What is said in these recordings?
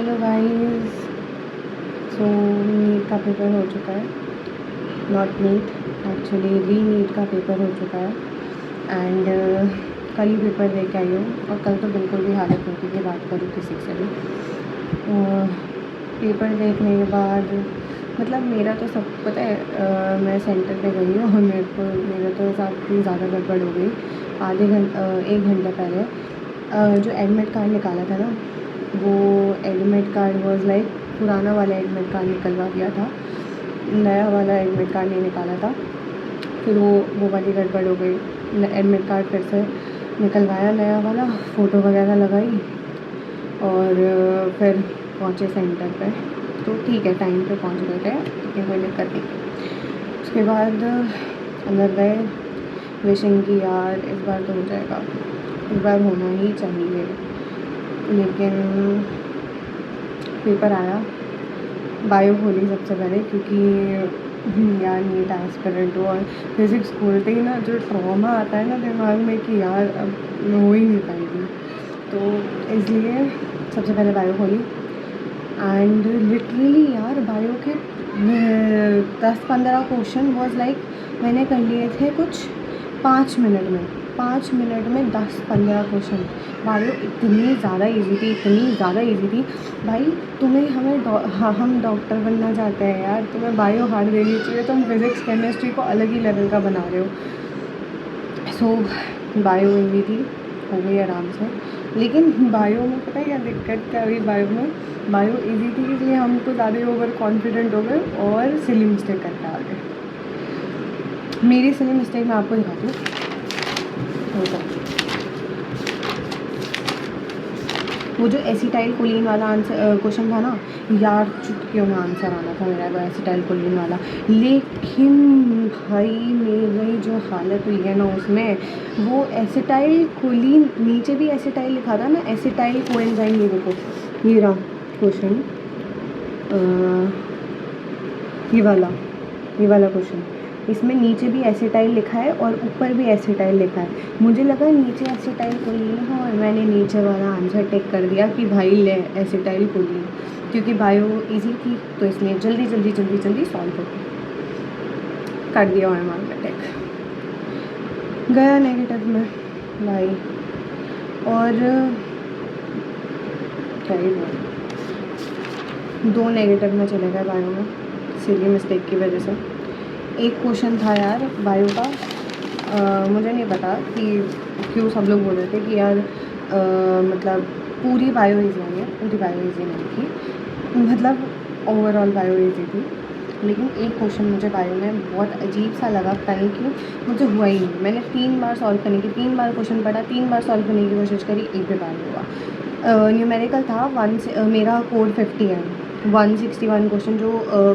Hello guys. So NEET का paper हो चुका है, not NEET actually re NEET का पेपर हो चुका है एंड कल ही पेपर दे के आई हूँ और कल तो बिल्कुल भी हालत नहीं थी कि बात करूँ किसी से भी। पेपर देखने के बाद मतलब मेरा तो सब पता है, मैं सेंटर पे गई हूँ और मेरा तो काफ़ी ज़्यादा गड़बड़ हो गई। एक घंटे पहले जो एडमिट कार्ड निकाला था ना, वो एडमिट कार्ड वाज लाइक पुराना वाला एडमिट कार्ड निकलवा दिया था, नया वाला एडमिट कार्ड नहीं निकाला था। फिर वो वाली गड़बड़ हो गई, एडमिट कार्ड फिर से निकलवाया नया वाला, फ़ोटो वगैरह लगाई और फिर पहुँचे सेंटर पे। तो ठीक है, टाइम पे पहुँच गए थे, लेकिन कोई दिक्कत नहीं थी। उसके बाद अंदर गए, विशिंग की यार इस बार तो हो जाएगा, इस बार होना ही चाहिए। लेकिन पेपर आया, बायो खोली सबसे पहले क्योंकि यार नीट एस्पिरेंट हो और फिज़िक्स खोलते ही ना जो ट्रॉमा आता है ना दिमाग में कि यार अब हो ही नहीं पाएगी, तो इसलिए सबसे पहले बायो खोली एंड लिटरली यार बायो के 10-15 क्वेश्चन वाज लाइक मैंने कर लिए थे कुछ 5 मिनट में 10-15 क्वेश्चन। बायो इतनी ज़्यादा इजी थी भाई। हम डॉक्टर बनना चाहते हैं यार, तुम्हें बायो हार्ड देनी चाहिए, तुम फिज़िक्स केमिस्ट्री को अलग ही लेवल का बना रहे हो। सो बायो इजी थी, हो गई आराम से। लेकिन बायो में पता है क्या दिक्कत क्या हुई? बायो इजी थी इसलिए हम तो ज़्यादा ही ओवर कॉन्फिडेंट हो गए और सिली मिस्टेक करके आ गए। मेरी सिली मिस्टेक मैं आपको दिखाती हूँ। वो जो एसिटाइल कोलिन वाला आंसर क्वेश्चन था ना यार, चुटकियों में आंसर आना था मेरा वो एसिटाइल कोलिन वाला। लेकिन भाई मेरी जो हालत हुई है ना उसमें, वो एसिटाइल कोलिन नीचे भी एसिटाइल लिखा था ना, एसिटाइल कोएंजाइम। ये देखो ये रहा क्वेश्चन, ये वाला क्वेश्चन, इसमें नीचे भी एसिटाइल लिखा है और ऊपर भी एसिटाइल लिखा है। मुझे लगा नीचे एसिटाइल कोलिन है और मैंने नीचे वाला आंसर टिक कर दिया कि भाई ले एसिटाइल कोलिन, क्योंकि बायो इजी थी तो इसलिए जल्दी सॉल्व हो कर दिया और मार्क टिक गया नेगेटिव में भाई। और क्या ही बोल, 2 नेगेटिव में चले गए बायो में सिली मिस्टेक की वजह से। एक क्वेश्चन था यार बायो का, मुझे नहीं पता कि क्यों सब लोग बोल रहे थे कि यार मतलब पूरी बायो इजी नहीं है, पूरी बायो इजी नहीं थी, मतलब ओवरऑल बायो इजी थी। लेकिन एक क्वेश्चन मुझे बायो में बहुत अजीब सा लगा, पता नहीं क्यों मुझे हुआ ही नहीं। मैंने 3 बार सॉल्व करने की 3 बार क्वेश्चन पढ़ा, 3 बार सॉल्व करने की कोशिश करी, एक भी बार नहीं हुआ। न्यूमेरिकल था 1 से मेरा कोड 50 है, 161 क्वेश्चन जो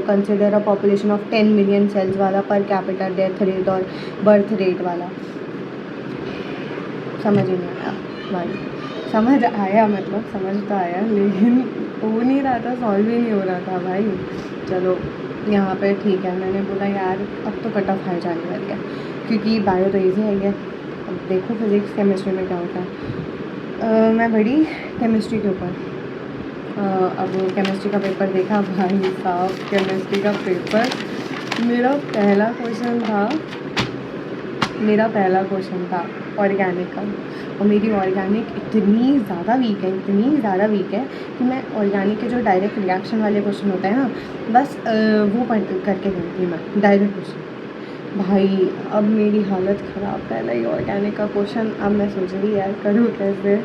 consider a population of 10 million cells वाला, पर कैपिटा डेथ रेट और बर्थ रेट वाला। समझ ही नहीं आया भाई, समझ आया मतलब समझ तो आया, लेकिन हो नहीं रहा था, सॉल्व ही नहीं हो रहा था भाई। चलो यहाँ पे ठीक है, मैंने बोला यार अब तो कट ऑफ हाई जाने वाली है, क्योंकि बायो तो ईजी है। अब देखो फिज़िक्स केमिस्ट्री में क्या होता है। मैं बढ़ी केमिस्ट्री के ऊपर। अब केमिस्ट्री का पेपर देखा भाई साहब, केमिस्ट्री का पेपर मेरा पहला क्वेश्चन था ऑर्गेनिक का, और मेरी ऑर्गेनिक इतनी ज़्यादा वीक है कि मैं ऑर्गेनिक के जो डायरेक्ट रिएक्शन वाले क्वेश्चन होते हैं ना, बस वो पढ़ करके गई थी मैं डायरेक्ट क्वेश्चन। भाई अब मेरी हालत ख़राब, पहला ही ऑर्गेनिक का क्वेश्चन। अब मैं सोच रही यार करूँ कैसे।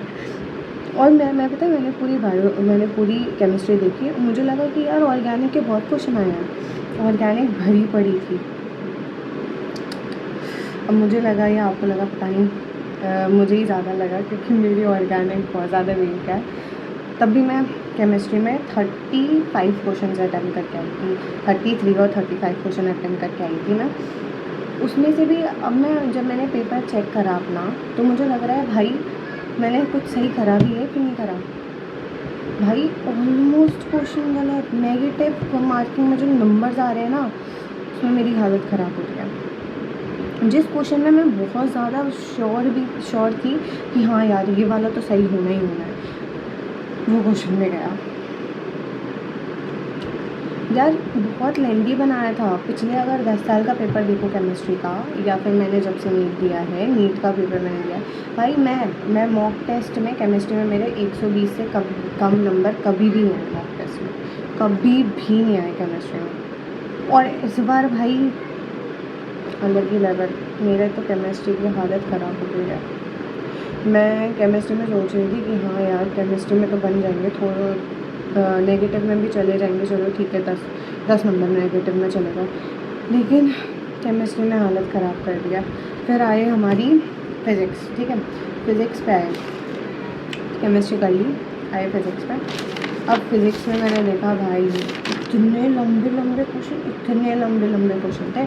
और मैं पता है मैंने पूरी केमिस्ट्री देखी, मुझे लगा कि यार ऑर्गेनिक के बहुत क्वेश्चन आए हैं, ऑर्गेनिक भरी पड़ी थी। अब मुझे लगा या आपको लगा पता नहीं, मुझे ही ज़्यादा लगा क्योंकि मेरी ऑर्गेनिक बहुत ज़्यादा वीक है। तब भी मैं केमिस्ट्री में 35 क्वेश्चन अटैम्प्ट करके आई थी, 33 और 35 क्वेश्चन अटैम्प्ट करके आई थी मैं। उसमें से भी अब जब मैंने पेपर चेक करा अपना, तो मुझे लग रहा है भाई मैंने कुछ सही करा भी है कि नहीं करा। भाई ऑलमोस्ट क्वेश्चन गलत, नेगेटिव मार्किंग में जो नंबर्स आ रहे हैं ना, उसमें मेरी हालत ख़राब हो गया। जिस क्वेश्चन में मैं बहुत ज़्यादा श्योर थी कि हाँ यार ये वाला तो सही होना ही होना है, वो क्वेश्चन में गया। यार बहुत लेंदी बनाया था। पिछले अगर 10 साल का पेपर देखो केमिस्ट्री का, या फिर मैंने जब से नीट दिया है, नीट का पेपर मैंने दिया है भाई, मैं मॉक टेस्ट में केमिस्ट्री में मेरे 120 से कम नंबर कभी भी नहीं आए मॉक टेस्ट में, कभी भी नहीं आए केमिस्ट्री में। और इस बार भाई अलग ही लेवल, मेरे तो केमिस्ट्री की हालत ख़राब हो गई है। मैं केमिस्ट्री में सोच रही थी कि हाँ यार केमिस्ट्री में तो बन जाएंगे, थोड़ा नेगेटिव में भी चले जाएंगे, चलो ठीक है, 10 नंबर नेगेटिव में चलेगा, लेकिन केमिस्ट्री ने हालत ख़राब कर दिया। फिर आए हमारी फिज़िक्स, ठीक है, फिज़िक्स पे आए, केमिस्ट्री कर ली, आए फिज़िक्स पे। अब फिज़िक्स में मैंने देखा भाई इतने लंबे लंबे क्वेश्चन, इतने लंबे लंबे क्वेश्चन थे।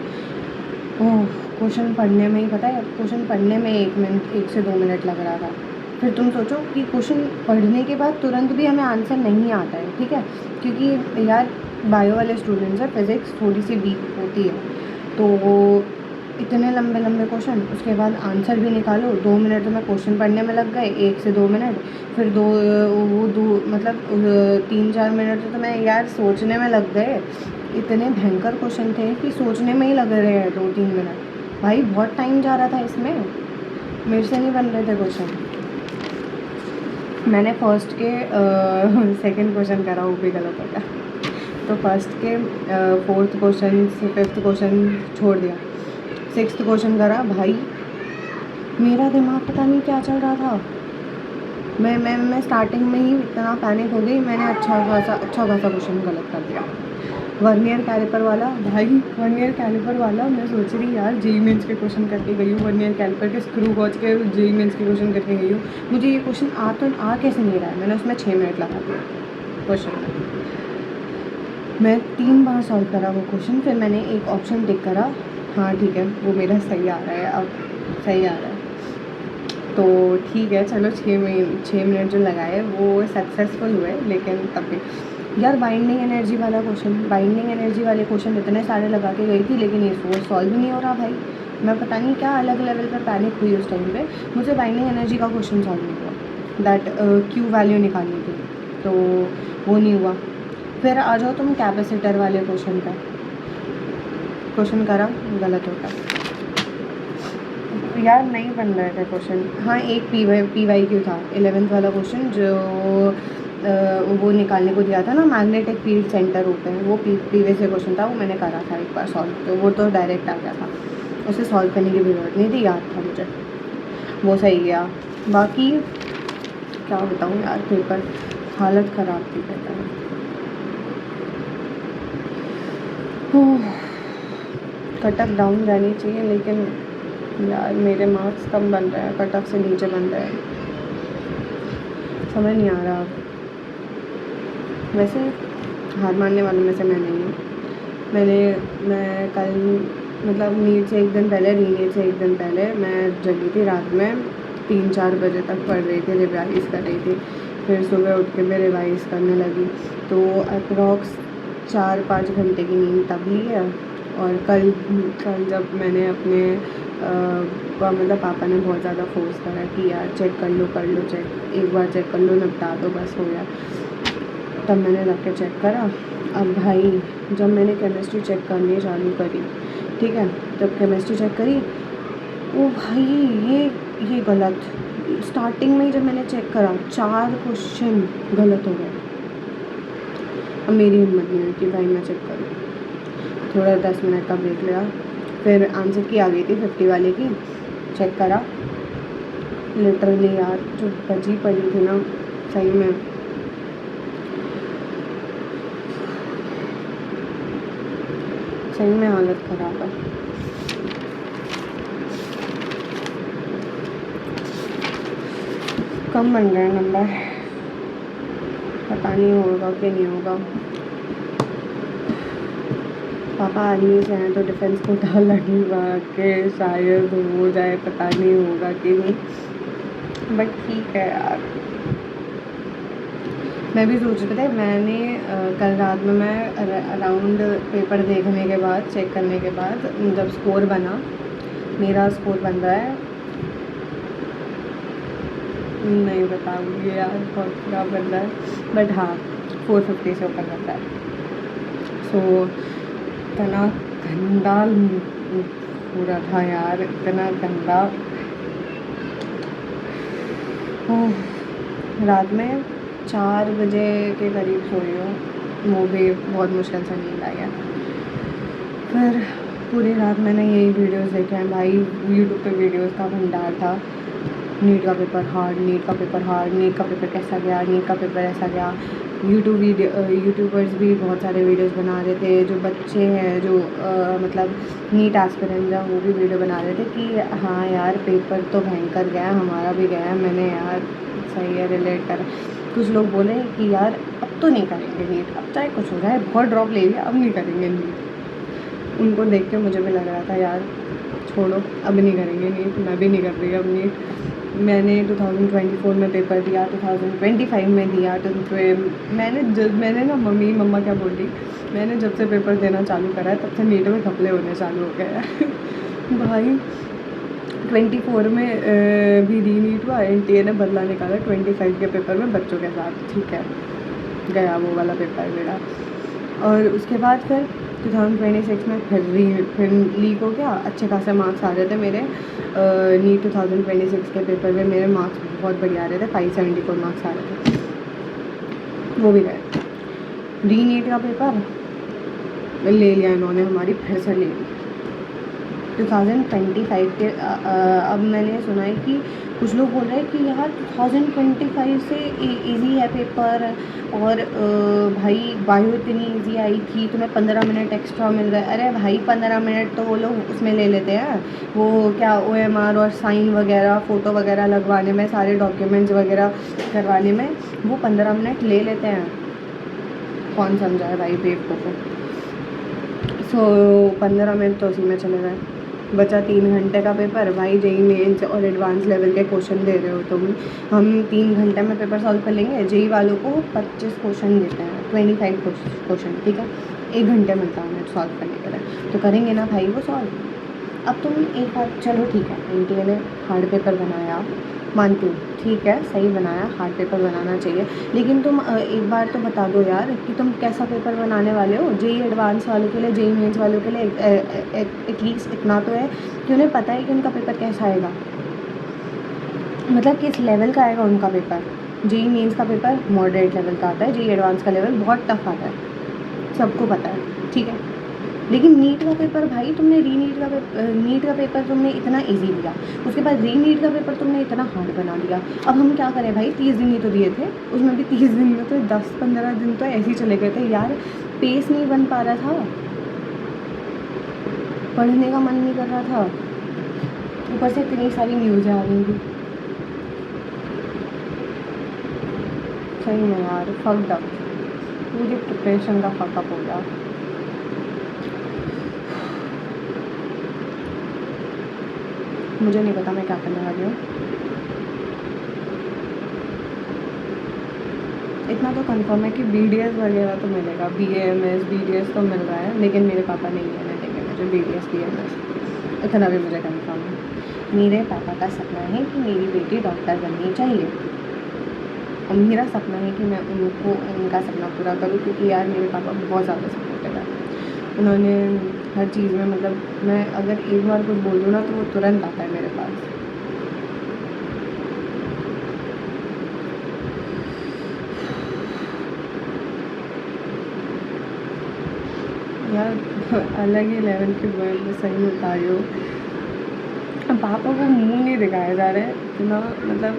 ओह, क्वेश्चन पढ़ने में ही, पता है क्वेश्चन पढ़ने में 1 से 2 मिनट लग रहा था। फिर तुम सोचो कि क्वेश्चन पढ़ने के बाद तुरंत भी हमें आंसर नहीं आता है, ठीक है, क्योंकि यार बायो वाले स्टूडेंट्स हैं, फिज़िक्स थोड़ी सी वीक होती है, तो इतने लंबे लंबे क्वेश्चन, उसके बाद आंसर भी निकालो। 2 मिनट तो मैं क्वेश्चन पढ़ने में लग गए, 1 से 2 मिनट, फिर मतलब 3-4 मिनट तो मैं यार सोचने में लग गए। इतने भयंकर क्वेश्चन थे कि सोचने में ही लग रहे हैं 2-3 मिनट। भाई बहुत टाइम जा रहा था इसमें, मेरे से नहीं बन रहे थे क्वेश्चन। मैंने फर्स्ट के सेकंड क्वेश्चन करा, वो भी गलत हो गया, तो फर्स्ट के 4th क्वेश्चन, 5th क्वेश्चन छोड़ दिया, 6th क्वेश्चन करा। भाई मेरा दिमाग पता नहीं क्या चल रहा था, मैं स्टार्टिंग में ही इतना पैनिक हो गई, मैंने अच्छा खासा क्वेश्चन गलत कर दिया। वर्नियर कैलिपर वाला, भाई वर्नियर कैलिपर वाला मैं सोच रही यार जेईई मेंस के क्वेश्चन करके गई हूँ, वर्नियर कैलिपर के स्क्रू गॉज के जेईई मेंस के क्वेश्चन करके गई हूँ, मुझे ये क्वेश्चन आ कैसे नहीं रहा है। मैंने उसमें 6 मिनट लगा दिया क्वेश्चन में, मैं 3 बार सॉल्व करा वो क्वेश्चन, फिर मैंने एक ऑप्शन टिक करा, हाँ ठीक है वो मेरा सही आ रहा है, अब सही आ रहा है, तो ठीक है चलो 6 मिनट जो लगाए वो सक्सेसफुल हुए। लेकिन तब भी यार बाइंडिंग एनर्जी वाला क्वेश्चन, बाइंडिंग एनर्जी वाले क्वेश्चन इतने सारे लगा के गई थी, लेकिन ये वो सॉल्व ही नहीं हो रहा भाई। मैं पता नहीं क्या अलग लेवल पर पैनिक हुई उस टाइम पे, मुझे बाइंडिंग एनर्जी का क्वेश्चन सॉल्व नहीं हुआ, दैट क्यू वैल्यू निकालनी थी, तो वो नहीं हुआ। फिर आ जाओ तुम कैपेसिटर वाले क्वेश्चन का, क्वेश्चन करा गलत होता यार, नहीं बन रहे थे क्वेश्चन। हाँ एक PYQ था 11th वाला क्वेश्चन, जो वो निकालने को दिया था ना, मैग्नेटिक फील्ड सेंटर होते हैं, वो प्रीवियस क्वेश्चन था, वो मैंने करा था एक बार सॉल्व, तो वो तो डायरेक्ट आ गया था, उसे सॉल्व करने की भी ज़रूरत नहीं थी, याद था मुझे, वो सही गया। बाकी क्या बताऊँ यार, पेपर हालत ख़राब थी पेपर में। कट ऑफ डाउन रहनी चाहिए, लेकिन यार मेरे मार्क्स कम बन रहे हैं, कट ऑफ से नीचे बन रहे हैं, समझ नहीं आ रहा। वैसे हार मानने वालों में से मैं नहीं हूँ। मैं कल मतलब नीट से एक दिन पहले, रीनीट से एक दिन पहले मैं जगी थी, रात में 3-4 बजे तक पढ़ रही थी, रिवाइज़ कर रही थी, फिर सुबह उठ के मैं रिवाइज़ करने लगी, तो अप्रॉक्स 4-5 घंटे की नींद तब ली है। और कल जब मैंने अपने मतलब पापा ने बहुत ज़्यादा फोर्स करा कि यार चेक कर लो चेक, एक बार चेक कर लो, निपटा दो, बस हो गया, तब मैंने जाके चेक करा। अब भाई जब मैंने केमिस्ट्री चेक करनी चालू करी, ठीक है, जब केमिस्ट्री चेक करी, ओ भाई ये गलत, स्टार्टिंग में ही जब मैंने चेक करा 4 क्वेश्चन गलत हो गए। अब मेरी हिम्मत नहीं हुई कि भाई मैं चेक करूँ, थोड़ा 10 मिनट का ब्रेक लिया, फिर आंसर की आ गई थी 50 वाले की, चेक करा, लिटरली यार जो बची पड़ी थी ना, सही में हालत ख़राब है। कम बन रहे हैं नंबर, पता नहीं होगा कि नहीं होगा। पापा आर्मी से हैं तो डिफेंस कोटा लगेगा कि शायद हो जाए, पता नहीं होगा कि नहीं, बट ठीक है यार। मैं भी सोच रही थी, मैंने कल रात में मैं अराउंड पेपर देखने के बाद, चेक करने के बाद, जब स्कोर बना, मेरा स्कोर बन रहा है, नहीं बताऊँगी यार, बहुत ख़राब बन रहा है, बट हाँ 450 से ऊपर बन रहा है, सो इतना गंदा पूरा था यार, इतना गंदा। रात में 4 बजे के करीब सोई हूँ, वो भी बहुत मुश्किल से नींद आई है। फिर पूरी रात मैंने यही वीडियोस देखे हैं भाई, यूट्यूब पे वीडियोस का भंडार था। नीट का पेपर हार्ड, नीट का पेपर हार्ड, नीट का पेपर कैसा गया, नीट का पेपर ऐसा गया। यूट्यूबर्स भी बहुत सारे वीडियोस बना रहे थे, जो बच्चे हैं जो मतलब नीट एस्पिरेंट्स हैं वो भी वीडियो बना रहे थे कि हाँ यार पेपर तो भयंकर गया, हमारा भी गया। मैंने यार सही है, रिलेट कर। कुछ लोग बोले कि यार अब तो नहीं करेंगे नीट, अब चाहे कुछ हो जाए, बहुत ड्रॉप ले लिया, अब नहीं करेंगे नीट। उनको देख के मुझे भी लग रहा था यार छोड़ो, अब नहीं करेंगे नीट, मैं भी नहीं कर रही अब नीट। मैंने 2024 में पेपर दिया, 2025 में दिया। तो मैंने ना मम्मा क्या बोल रही, मैंने जब से पेपर देना चालू करा है तब से नीट में घपले होने चालू हो गए हैं भाई 24 में भी री नीट हुआ, NTA ने बदला निकाला 25 के पेपर में बच्चों के साथ, ठीक है, गया वो वाला पेपर मेरा। और उसके बाद फिर 2026 में फिर लीक हो गया, अच्छे खासे मार्क्स आ रहे थे मेरे। नीट 2026 के पेपर में मेरे मार्क्स बहुत बढ़िया आ रहे थे, 574 मार्क्स आ रहे थे, वो भी गए। री नीट का पेपर ले लिया इन्होंने, हमारी फिर से ले ली 2025 के। अब मैंने सुना है कि कुछ लोग बोल रहे हैं कि यार 2025 से इजी है पेपर, और भाई बायो इतनी इजी आई थी, तुम्हें 15 मिनट एक्स्ट्रा मिल गए। अरे भाई 15 मिनट तो वो लोग उसमें ले लेते हैं, वो क्या OMR और साइन वगैरह, फ़ोटो वगैरह लगवाने में, सारे डॉक्यूमेंट्स वगैरह करवाने में वो 15 मिनट ले लेते हैं। कौन समझाए भाई बेवकूफ़ को। सो 15 मिनट तो उसी में चले गए, बचा 3 घंटे का पेपर। भाई JEE मेंस और एडवांस लेवल के क्वेश्चन दे रहे हो तुम, हम 3 घंटे में पेपर सॉल्व कर लेंगे। JEE वालों को 25 क्वेश्चन देते हैं, 25 क्वेश्चन, ठीक है, 1 घंटे मिलता है उन्हें सॉल्व करने के लिए, तो करेंगे ना भाई वो सॉल्व। अब तुम एक बात, चलो ठीक है, NTA ने हार्ड पेपर बनाया, मानती हूँ, ठीक है, सही बनाया, हार्ड पेपर बनाना चाहिए, लेकिन तुम एक बार तो बता दो यार कि तुम कैसा पेपर बनाने वाले हो। JEE एडवांस वालों के लिए, JEE मेंस वालों के लिए एटलीस्ट इतना तो है कि उन्हें पता है कि उनका पेपर कैसा आएगा, मतलब किस लेवल का आएगा उनका पेपर। JEE मेंस का पेपर मॉडरेट लेवल का आता है, JEE एडवांस का लेवल बहुत टफ आता है, सबको पता है, ठीक है। लेकिन नीट का पेपर भाई, तुमने नीट का पेपर तुमने इतना इजी दिया, उसके बाद री नीट का पेपर तुमने इतना हार्ड बना दिया। अब हम क्या करें भाई, 30 दिन ही तो दिए थे, उसमें भी 30 दिन में तो 10-15 दिन तो ऐसे ही चले गए थे यार, पेस नहीं बन पा रहा था, पढ़ने का मन नहीं कर रहा था, ऊपर से इतनी सारी न्यूज़ें आ रही थी। सही में यार फक्ड अप, पूरी प्रिपरेशन का फकअप हो गया। मुझे नहीं पता मैं क्या करने वाली हूँ। इतना तो कंफर्म है कि BDS वगैरह तो मिलेगा, BAMS BDS तो मिल रहा है, लेकिन मेरे पापा नहीं लेने देंगे मुझे BDS BAMS, इतना भी मुझे कंफर्म है। मेरे पापा का सपना है कि मेरी बेटी डॉक्टर बननी चाहिए, और मेरा सपना है कि मैं उनका सपना पूरा करूँ, क्योंकि यार मेरे पापा बहुत ज़्यादा सपोर्टिव है। उन्होंने हर चीज़ में, मतलब मैं अगर एक बार कुछ बोल दूँ ना तो वो तुरंत आता है मेरे पास। यार अलग ही लेवल की मैं सही में बता रही हूँ। पापा को मुंह नहीं दिखाया जा रहा है इतना, मतलब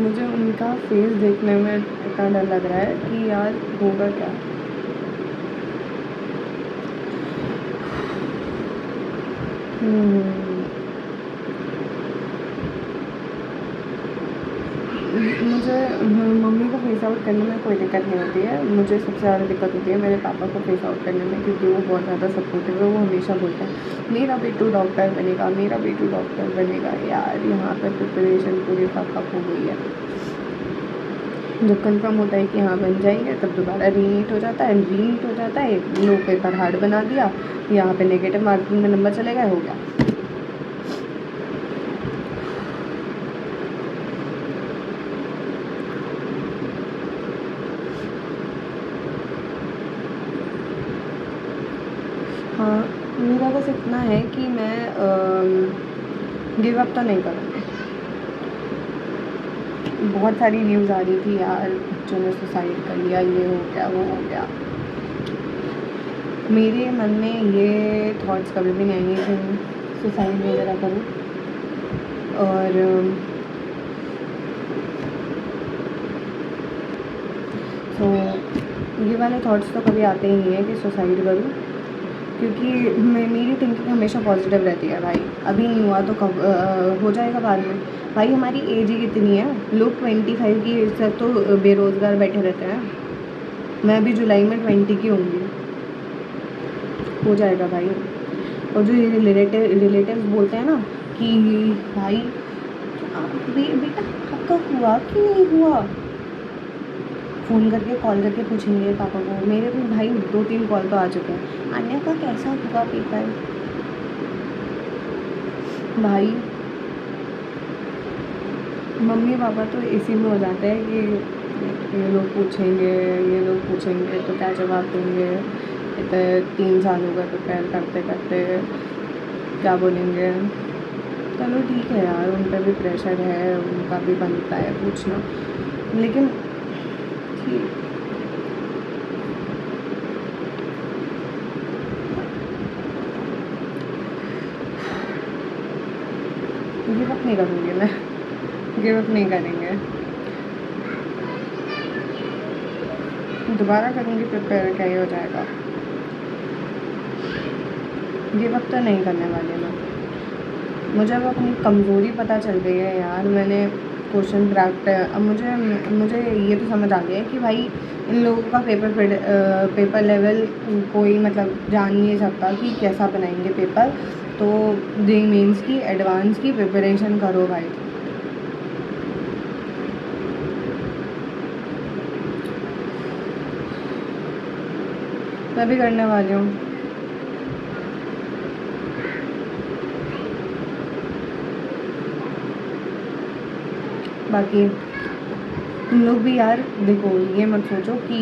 मुझे उनका फेस देखने में इतना डर लग रहा है कि यार होगा क्या। मुझे मम्मी को फेस आउट करने में कोई दिक्कत नहीं होती है, मुझे सबसे ज़्यादा दिक्कत होती है मेरे पापा को फेस आउट करने में, क्योंकि वो बहुत ज़्यादा सपोर्टिव है। वो हमेशा बोलते हैं मेरा बेटू डॉक्टर बनेगा, मेरा बेटू डॉक्टर बनेगा। यार यहाँ पर प्रिपरेशन पूरी फकअप हो गई है। जब कंफर्म होता है कि हाँ बन जाएंगे, तब दोबारा रीनीट हो जाता है, लो पेपर हार्ड बना दिया, यहाँ पे नेगेटिव मार्किंग में नंबर चले गए, हो गया। हाँ, मेरा बस इतना है कि मैं गिव अप तो नहीं करूँगी। बहुत सारी न्यूज़ आ रही थी यार, बच्चों ने सुसाइड कर लिया, ये हो गया वो हो गया। मेरे मन में ये थॉट्स कभी भी नहीं आए कि सुसाइड वगैरह करूँ। और तो ये वाले थॉट्स तो कभी आते ही नहीं है कि सुसाइड करूँ, क्योंकि मेरी थिंकिंग हमेशा पॉजिटिव रहती है भाई। अभी नहीं हुआ तो कब हो जाएगा बाद में। भाई हमारी एज ही कितनी है, लोग 25 की एज तक तो बेरोज़गार बैठे रहते हैं। मैं भी जुलाई में 20 की होंगी, हो जाएगा भाई। और जो ये रिलेटिव्स बोलते हैं ना कि भाई बेटा आपका हुआ कि नहीं हुआ, फ़ोन करके कॉल करके पूछेंगे पापा को। मेरे भी भाई 2-3 कॉल तो आ चुके हैं, अन्य का कैसा हुआ पेपर। भाई मम्मी पापा तो इसी में हो जाते हैं कि ये लोग पूछेंगे तो क्या जवाब देंगे। इतने 3 साल हो गए प्रिपेयर करते करते, क्या बोलेंगे। चलो ठीक है यार, उन पर भी प्रेशर है, उनका भी बनता है पूछना, लेकिन ठीक। गिव अप नहीं करूँगी मैं, गिव अप नहीं करेंगे, दोबारा करूँगी प्रिपेयर, क्या ही हो जाएगा। गिव अप तो नहीं करने वाली मैं। मुझे अब अपनी कमज़ोरी पता चल गई है यार। मैंने क्वेश्चन क्रैक्ट, अब मुझे ये तो समझ आ गया है कि भाई इन लोगों का पेपर लेवल कोई मतलब जान नहीं सकता कि कैसा बनाएंगे पेपर। तो जेईई मेंस की एडवांस की प्रिपरेशन करो भाई। मैं भी करने वाली हूँ। बाकी तुम लोग भी यार देखो, ये मत सोचो कि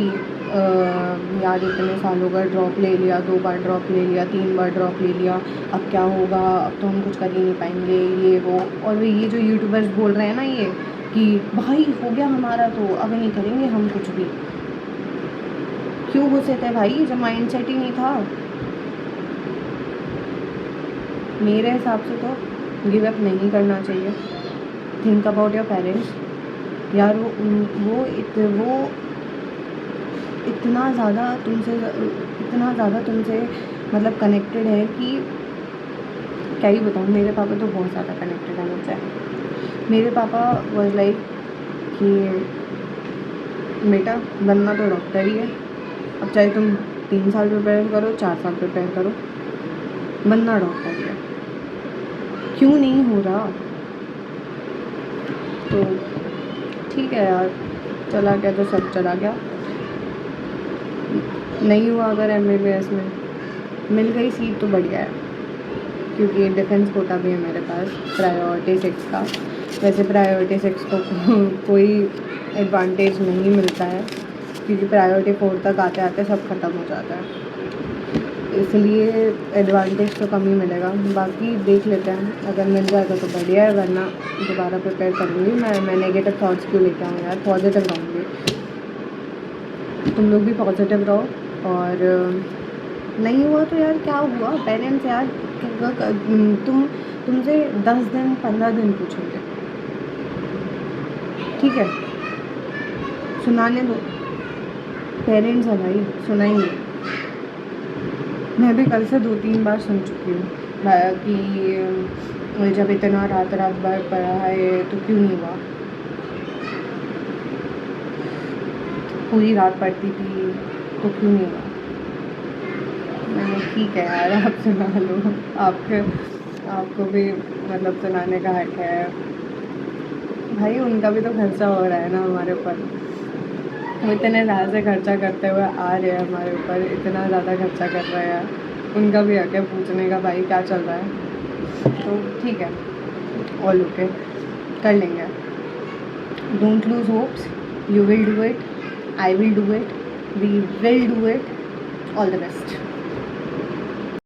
यार इतने सालों का ड्रॉप ले लिया, 2 बार ड्रॉप ले लिया, 3 बार ड्रॉप ले लिया, अब क्या होगा, अब तो हम कुछ कर ही नहीं पाएंगे, ये वो। और ये जो यूट्यूबर्स बोल रहे हैं ना ये कि भाई हो गया हमारा तो अब नहीं करेंगे हम कुछ भी, क्यों घुसे थे भाई जब माइंड सेट ही नहीं था। मेरे हिसाब से तो गिव अप नहीं करना चाहिए। थिंक अबाउट योर पेरेंट्स यार, वो इतना ज़्यादा तुमसे मतलब कनेक्टेड है कि क्या ही बताऊँ। मेरे पापा तो बहुत ज़्यादा कनेक्टेड है मुझसे। मेरे पापा वाज लाइक कि बेटा बनना तो डॉक्टर ही है, अब चाहे तुम 3 साल प्रिपेयर करो, 4 साल प्रिपेयर करो, बनना डॉक्टर ही है, क्यों नहीं हो रहा। तो ठीक है यार, चला गया तो सब चला गया। नहीं हुआ अगर MBBS में मिल गई सीट तो बढ़िया है, क्योंकि डिफेंस कोटा भी है मेरे पास प्रायोरिटी 6 का। वैसे प्रायोरिटी 6 को कोई एडवांटेज नहीं मिलता है, क्योंकि प्रायोरिटी 4 तक आते आते सब ख़त्म हो जाता है, इसलिए एडवांटेज तो कम ही मिलेगा। बाकी देख लेते हैं, अगर मिल जाएगा तो बढ़िया है, वरना दोबारा प्रिपेयर करूँगी। मैं नेगेटिव थॉट्स क्यों लेके आऊँ यार, पॉजिटिव रहूँगी। तुम लोग भी पॉजिटिव रहो। और नहीं हुआ तो यार क्या हुआ, पेरेंट्स यार तुमसे 10 दिन 15 दिन पूछेंगे, ठीक है, सुनाने दो, पेरेंट्स है भाई, सुनाएंगे। मैं भी कल से 2-3 बार सुन चुकी हूँ कि जब इतना रात भर पढ़ा है तो क्यों नहीं हुआ, पूरी रात पढ़ती थी तो क्यों नहीं हुआ। मैंने ठीक है यार, आप सुना लो, आपको भी मतलब सुनाने का हक है भाई। उनका भी तो खर्चा हो रहा है ना हमारे ऊपर, वो इतने ज़्यादा से खर्चा करते हुए आ रहे हैं हमारे ऊपर, इतना ज़्यादा खर्चा कर रहे हैं, उनका भी हक है पूछने का भाई क्या चल रहा है। तो ठीक है, ऑल ओके, कर लेंगे। Don't lose hopes, you will do it, I will do it, we will do it, all the best.